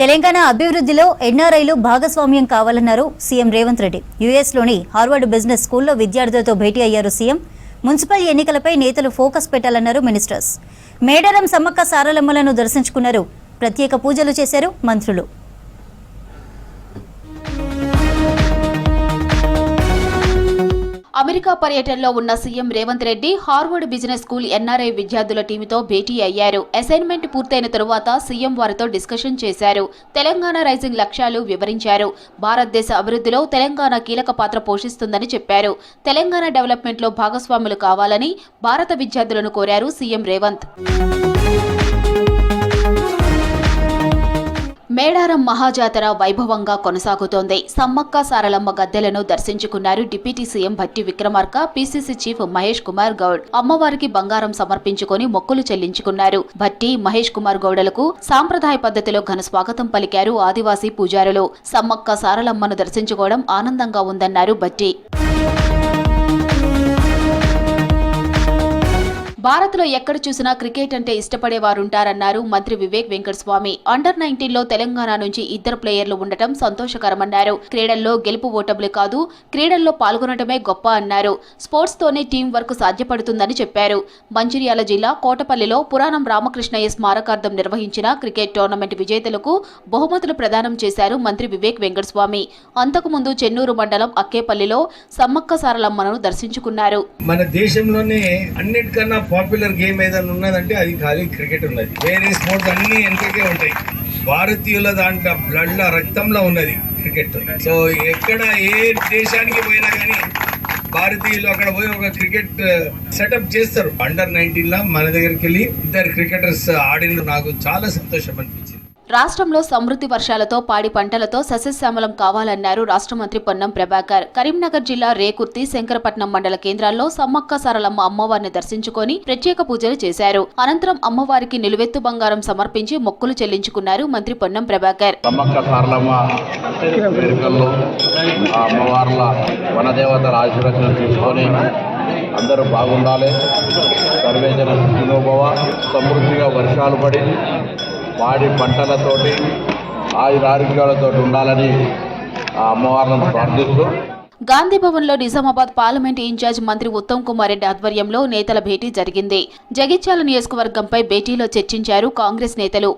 తెలంగాణ అభివృద్ధిలో ఎన్ఆర్ఐలు భాగస్వామ్యం కావాలన్నారు సీఎం రేవంత్ రెడ్డి. యుఎస్లోని హార్వర్డ్ బిజినెస్ స్కూల్లో విద్యార్థులతో భేటీ అయ్యారు సీఎం. మున్సిపల్ ఎన్నికలపై నేతలు ఫోకస్ పెట్టాలన్నారు మినిస్టర్స్. మేడారం సమ్మక్క సారలమ్మలను దర్శించుకున్నారు. ప్రత్యేక పూజలు చేశారు మంత్రులు. అమెరికా పర్యటనలో ఉన్న CM Revanth Reddy Harvard business school NRI విద్యార్థుల టీంతో భేటీ అయ్యారు. అసైన్మెంట్ పూర్తయిన తరువాత సీఎం వారితో డిస్కషన్ చేశారు. తెలంగాణ రైజింగ్ లక్ష్యాలు వివరించారు. భారతదేశ అభివృద్ధిలో తెలంగాణ కీలక పాత్ర పోషిస్తుందని చెప్పారు. తెలంగాణ డెవలప్మెంట్లో భాగస్వాములు కావాలని భారత విద్యార్థులను కోరారు సీఎం రేవంత్. మేడారం మహాజాతర వైభవంగా కొనసాగుతోంది. సమ్మక్క సారలమ్మ గద్దెలను దర్శించుకున్నారు deputy CM Bhatti Vikramarka, PCC chief Mahesh Kumar Goud. అమ్మవారికి బంగారం సమర్పించుకుని మొక్కులు చెల్లించుకున్నారు. భట్టి, మహేష్ కుమార్ గౌడలకు సాంప్రదాయ పద్ధతిలో ఘన స్వాగతం పలికారు ఆదివాసీ పూజారులు. సమ్మక్క సారలమ్మను దర్శించుకోవడం ఆనందంగా ఉందన్నారు భట్టి. భారత్లో ఎక్కడ చూసినా క్రికెట్ అంటే ఇష్టపడేవారుంటారన్నారు మంత్రి వివేక్ వెంకటస్వామి. అండర్-19లో తెలంగాణ నుంచి 2 ప్లేయర్లు ఉండటం సంతోషకరమన్నారు. క్రీడల్లో గెలుపు ఓటములు కాదు, క్రీడల్లో పాల్గొనటమే గొప్ప అన్నారు. స్పోర్ట్స్ తోనే టీం వర్క్ సాధ్యపడుతుందని చెప్పారు. మంచిర్యాల జిల్లా కోటపల్లిలో పురాణం రామకృష్ణయ్య స్మారకార్థం నిర్వహించిన క్రికెట్ టోర్నమెంట్ విజేతలకు బహుమతులు ప్రదానం చేశారు మంత్రి వివేక్ వెంకటస్వామి. అంతకుముందు చెన్నూరు మండలం అక్కేపల్లిలో సమ్మక్క సారలమ్మను దర్శించుకున్నారు. మన దేశంలోనే అన్నిటికన్నా పాపులర్ గేమ్ ఏదైనా ఉన్నదంటే అది ఖాళీ క్రికెట్ ఉన్నది. వేరే స్పోర్ట్స్ అన్ని వెనకకే ఉంటాయి. భారతీయుల దాంట్లో బ్లడ్లో రక్తంలో ఉన్నది క్రికెట్. సో ఎక్కడ ఏ దేశానికి పోయినా కానీ భారతీయులు అక్కడ పోయి ఒక క్రికెట్ సెటప్ చేస్తారు. అండర్-19 మన దగ్గరికి వెళ్ళి 2 క్రికెటర్స్ ఆడిన నాకు చాలా సంతోషం అనిపించింది. రాష్ట్రంలో సమృద్ధి వర్షాలతో పాడి పంటలతో సస్యశ్యామలం కావాలన్నారు రాష్ట్ర మంత్రి పొన్నం ప్రభాకర్. కరీంనగర్ జిల్లా రేకుర్తి, శంకరపట్నం మండల కేంద్రాల్లో సమ్మక్క సారలమ్మ అమ్మవారిని దర్శించుకొని ప్రత్యేక పూజలు చేశారు. అనంతరం అమ్మవారికి నిలువెత్తు బంగారం సమర్పించి మొక్కులు చెల్లించుకున్నారు మంత్రి పొన్నం ప్రభాకర్. సమ్మక్క సారలమ్మ వేడుకల్లో అమ్మవార్ల వనదేవతల ఆశీర్వచనం తీసుకొని అందరూ బాగుండాలి, సర్వేజన సుఖినోభవ, సమృద్ధిగా వర్షాలు పడి పాడి పంటలతోటి ఆయురారోగ్యాలతో ఉండాలని ఆ అమ్మవార్లను ప్రార్థిస్తూ గాంధీ భవన్లో నిజామాబాద్ పార్లమెంట్ ఇన్ఛార్జ్ మంత్రి ఉత్తమ్ కుమార్ రెడ్డి ఆధ్వర్యంలో నేతల భేటీ జరిగింది. జగిత్యాల నియోజకవర్గంపై భేటీలో చర్చించారు కాంగ్రెస్ నేతలు.